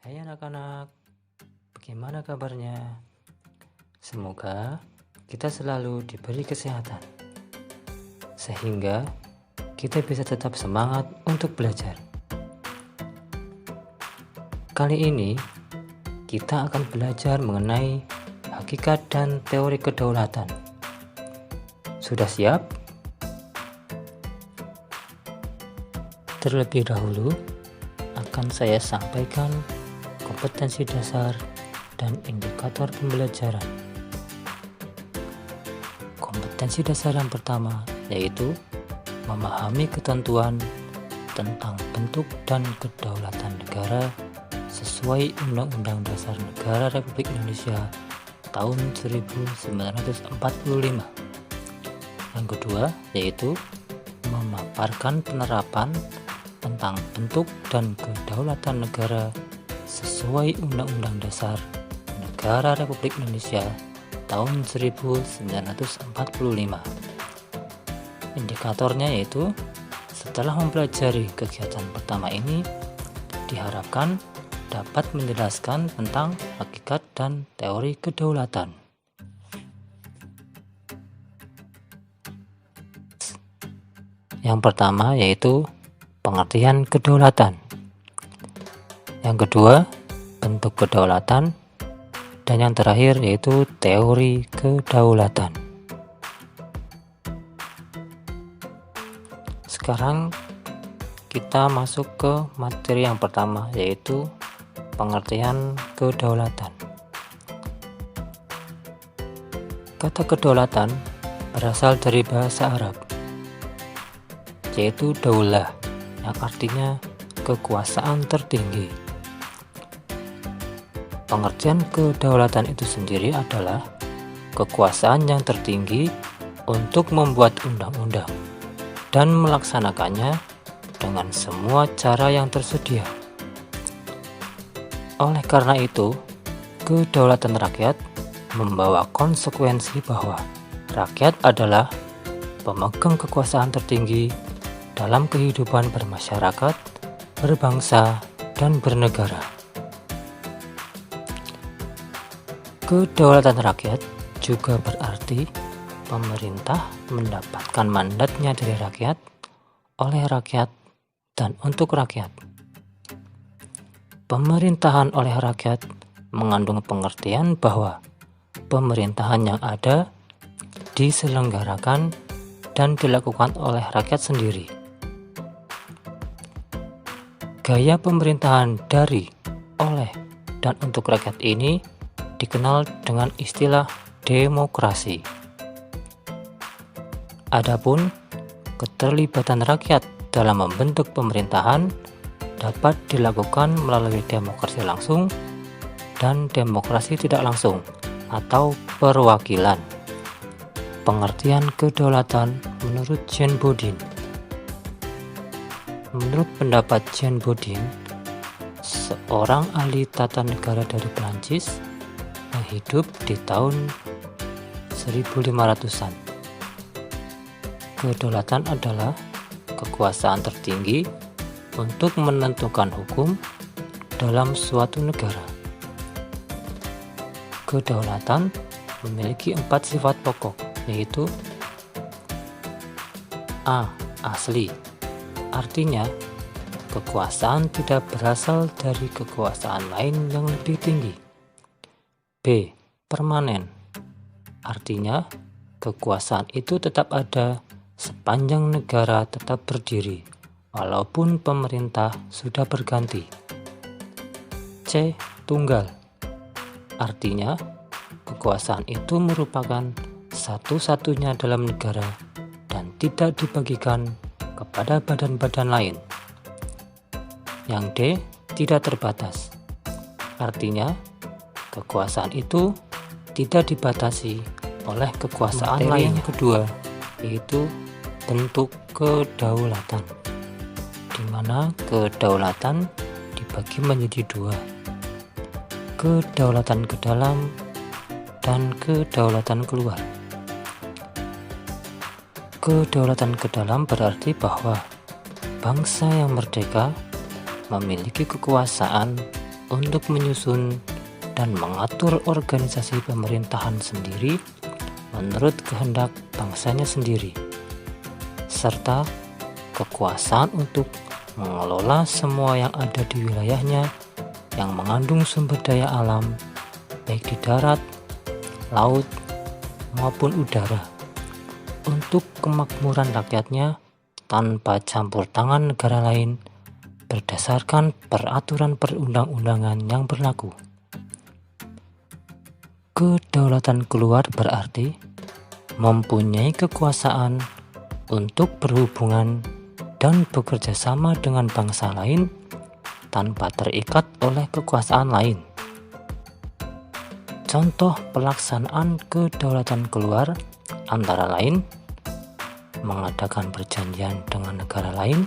Hai anak-anak, bagaimana kabarnya? Semoga kita selalu diberi kesehatan, sehingga kita bisa tetap semangat untuk belajar. Kali ini, kita akan belajar mengenai hakikat dan teori kedaulatan. Sudah siap? Terlebih dahulu, akan saya sampaikan kompetensi dasar dan indikator pembelajaran. Kompetensi dasar yang pertama yaitu memahami ketentuan tentang bentuk dan kedaulatan negara sesuai Undang-Undang Dasar Negara Republik Indonesia tahun 1945. Yang kedua yaitu memaparkan penerapan tentang bentuk dan kedaulatan negara sesuai Undang-Undang Dasar Negara Republik Indonesia tahun 1945. Indikatornya yaitu setelah mempelajari kegiatan pertama ini, diharapkan dapat menjelaskan tentang hakikat dan teori kedaulatan. Yang pertama yaitu pengertian kedaulatan. Yang kedua, bentuk kedaulatan. Dan yang terakhir yaitu teori kedaulatan. Sekarang kita masuk ke materi yang pertama yaitu pengertian kedaulatan. Kata kedaulatan berasal dari bahasa Arab, yaitu daulah, yang artinya kekuasaan tertinggi. Pengertian kedaulatan itu sendiri adalah kekuasaan yang tertinggi untuk membuat undang-undang dan melaksanakannya dengan semua cara yang tersedia. Oleh karena itu, kedaulatan rakyat membawa konsekuensi bahwa rakyat adalah pemegang kekuasaan tertinggi dalam kehidupan bermasyarakat, berbangsa, dan bernegara. Kedaulatan rakyat juga berarti pemerintah mendapatkan mandatnya dari rakyat, oleh rakyat, dan untuk rakyat. Pemerintahan oleh rakyat mengandung pengertian bahwa pemerintahan yang ada diselenggarakan dan dilakukan oleh rakyat sendiri. Gaya pemerintahan dari, oleh, dan untuk rakyat ini dikenal dengan istilah demokrasi. Adapun keterlibatan rakyat dalam membentuk pemerintahan dapat dilakukan melalui demokrasi langsung dan demokrasi tidak langsung atau perwakilan. Pengertian kedaulatan menurut Jean Bodin. Menurut pendapat Jean Bodin, seorang ahli tata negara dari Perancis yang hidup di tahun 1500-an. Kedaulatan adalah kekuasaan tertinggi untuk menentukan hukum dalam suatu negara. Kedaulatan memiliki 4 sifat pokok, yaitu A. Asli. Artinya, kekuasaan tidak berasal dari kekuasaan lain yang lebih tinggi. B. Permanen. Artinya, kekuasaan itu tetap ada sepanjang negara tetap berdiri, walaupun pemerintah sudah berganti. C. Tunggal. Artinya, kekuasaan itu merupakan satu-satunya dalam negara dan tidak dibagikan kepada badan-badan lain. Yang D. Tidak terbatas. Artinya, kekuasaan itu tidak dibatasi oleh kekuasaan lain. Yang kedua, yaitu bentuk kedaulatan, di mana kedaulatan dibagi menjadi 2, kedaulatan ke dalam dan kedaulatan keluar. Kedaulatan ke dalam berarti bahwa bangsa yang merdeka memiliki kekuasaan untuk menyusun dan mengatur organisasi pemerintahan sendiri menurut kehendak bangsanya sendiri, serta kekuasaan untuk mengelola semua yang ada di wilayahnya yang mengandung sumber daya alam, baik di darat, laut, maupun udara, untuk kemakmuran rakyatnya tanpa campur tangan negara lain berdasarkan peraturan perundang-undangan yang berlaku. Kedaulatan keluar berarti mempunyai kekuasaan untuk berhubungan dan bekerja sama dengan bangsa lain tanpa terikat oleh kekuasaan lain. Contoh pelaksanaan kedaulatan keluar antara lain mengadakan perjanjian dengan negara lain,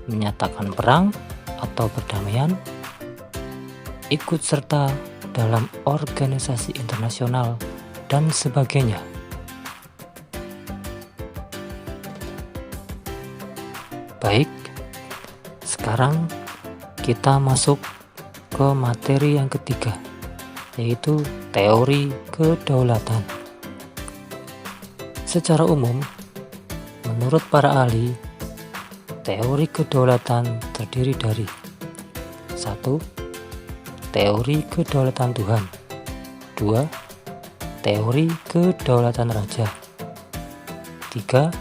menyatakan perang atau perdamaian, ikut serta dalam organisasi internasional, dan sebagainya. Baik, sekarang kita masuk ke materi yang ketiga, yaitu teori kedaulatan. Secara umum, menurut para ahli, teori kedaulatan terdiri dari 1. Teori kedaulatan Tuhan. 2. Teori kedaulatan raja. 3.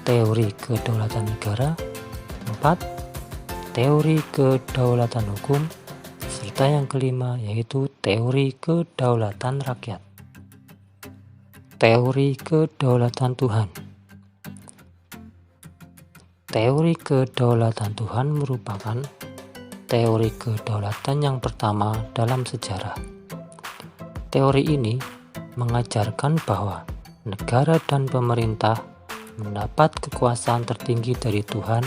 Teori kedaulatan negara. 4. Teori kedaulatan hukum. Serta yang kelima yaitu teori kedaulatan rakyat. Teori kedaulatan Tuhan. Teori kedaulatan Tuhan merupakan teori kedaulatan yang pertama dalam sejarah. Teori ini mengajarkan bahwa negara dan pemerintah mendapat kekuasaan tertinggi dari Tuhan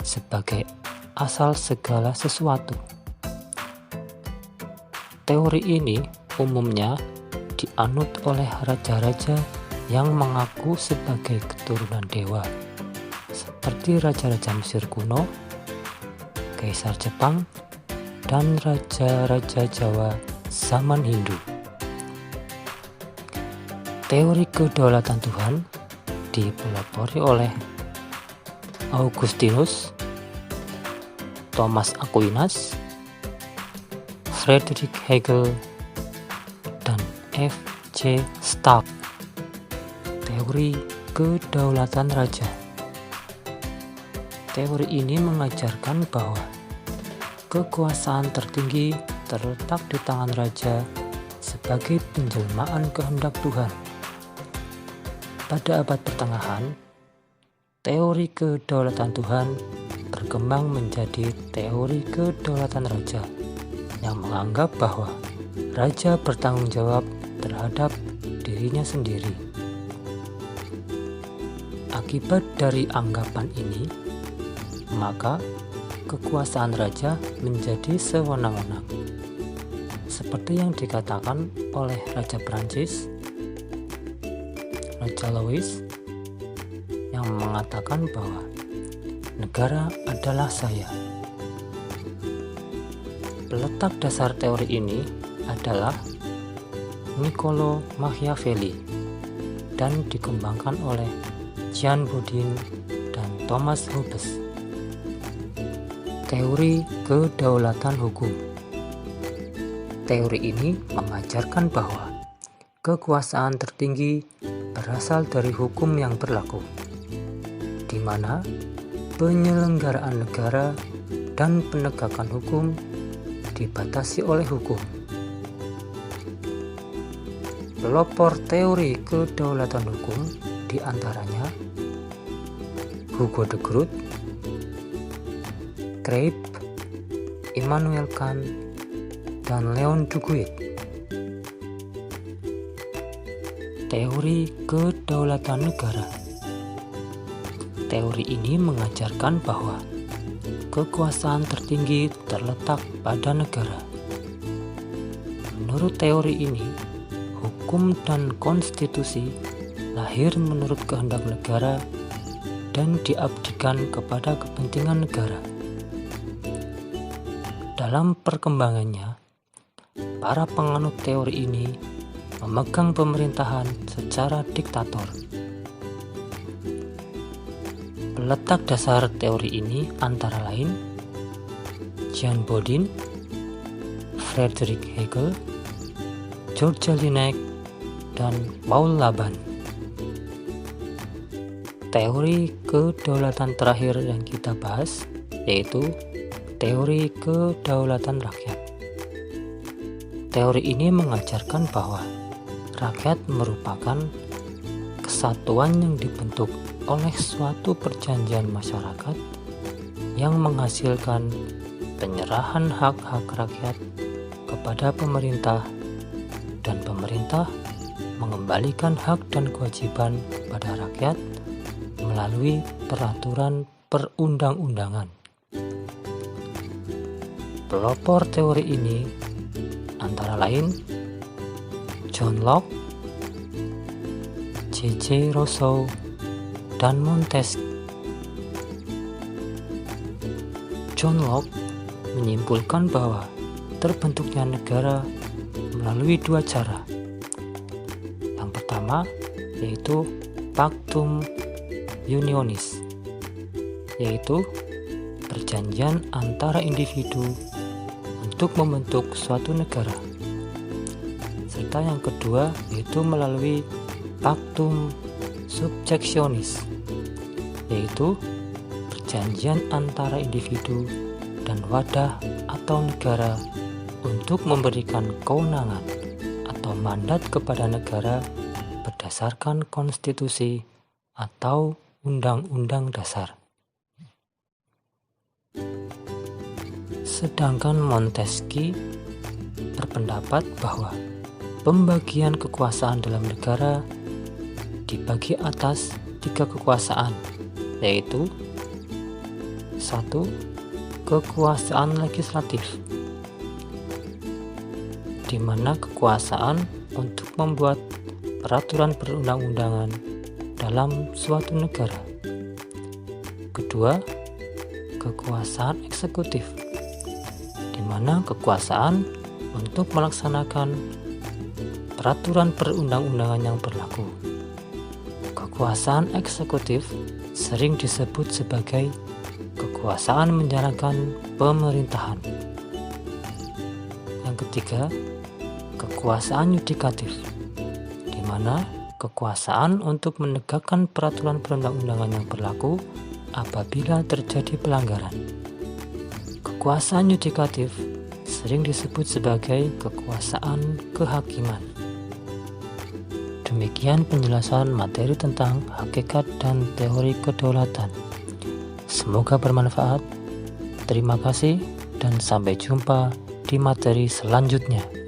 sebagai asal segala sesuatu. Teori ini umumnya dianut oleh raja-raja yang mengaku sebagai keturunan dewa, seperti raja-raja Mesir kuno, Kaisar Jepang, dan raja-raja Jawa zaman Hindu. Teori kedaulatan Tuhan dipelopori oleh Augustinus, Thomas Aquinas, Friedrich Hegel, dan F.C. Stark. Teori kedaulatan raja. Teori ini mengajarkan bahwa kekuasaan tertinggi terletak di tangan raja sebagai penjelmaan kehendak Tuhan. Pada abad pertengahan, teori kedaulatan Tuhan berkembang menjadi teori kedaulatan raja yang menganggap bahwa raja bertanggung jawab terhadap dirinya sendiri. Akibat dari anggapan ini, maka kekuasaan raja menjadi sewenang-wenang, seperti yang dikatakan oleh Raja Prancis, Raja Louis, yang mengatakan bahwa negara adalah saya. Peletak dasar teori ini adalah Niccolo Machiavelli dan dikembangkan oleh Jean Bodin dan Thomas Hobbes. Teori kedaulatan hukum. Teori ini mengajarkan bahwa kekuasaan tertinggi berasal dari hukum yang berlaku, di mana penyelenggaraan negara dan penegakan hukum dibatasi oleh hukum. Pelopor teori kedaulatan hukum diantaranya Hugo de Groot, Craig, Immanuel Kant, dan Leon Duguid. Teori kedaulatan negara. Teori ini mengajarkan bahwa kekuasaan tertinggi terletak pada negara. Menurut teori ini, hukum dan konstitusi lahir menurut kehendak negara dan diabdikan kepada kepentingan negara. Dalam perkembangannya, para penganut teori ini memegang pemerintahan secara diktator. Peletak dasar teori ini antara lain Jean Bodin, Friedrich Hegel, George Jelinek, dan Paul Laban. Teori kedaulatan terakhir yang kita bahas yaitu teori kedaulatan rakyat. Teori ini mengajarkan bahwa rakyat merupakan kesatuan yang dibentuk oleh suatu perjanjian masyarakat yang menghasilkan penyerahan hak-hak rakyat kepada pemerintah, dan pemerintah mengembalikan hak dan kewajiban pada rakyat melalui peraturan perundang-undangan. Pelopor teori ini antara lain John Locke, J.J. Rousseau, dan Montesquieu. John Locke menyimpulkan bahwa terbentuknya negara melalui dua cara. Yang pertama yaitu Pactum Unionis, yaitu perjanjian antara individu untuk membentuk suatu negara. Serta yang kedua yaitu melalui Pactum Subjectionis, yaitu perjanjian antara individu dan wadah atau negara untuk memberikan kewenangan atau mandat kepada negara berdasarkan konstitusi atau undang-undang dasar. Sedangkan Montesquieu berpendapat bahwa pembagian kekuasaan dalam negara dibagi atas 3 kekuasaan, yaitu 1. Kekuasaan legislatif, di mana kekuasaan untuk membuat peraturan perundang-undangan dalam suatu negara. Kedua, kekuasaan eksekutif, di mana kekuasaan untuk melaksanakan peraturan perundang-undangan yang berlaku. Kekuasaan eksekutif sering disebut sebagai kekuasaan menjalankan pemerintahan. Yang ketiga, kekuasaan yudikatif, di mana kekuasaan untuk menegakkan peraturan perundang-undangan yang berlaku apabila terjadi pelanggaran. Kekuasaan yudikatif sering disebut sebagai kekuasaan kehakiman. Demikian penjelasan materi tentang hakikat dan teori kedaulatan. Semoga bermanfaat. Terima kasih dan sampai jumpa di materi selanjutnya.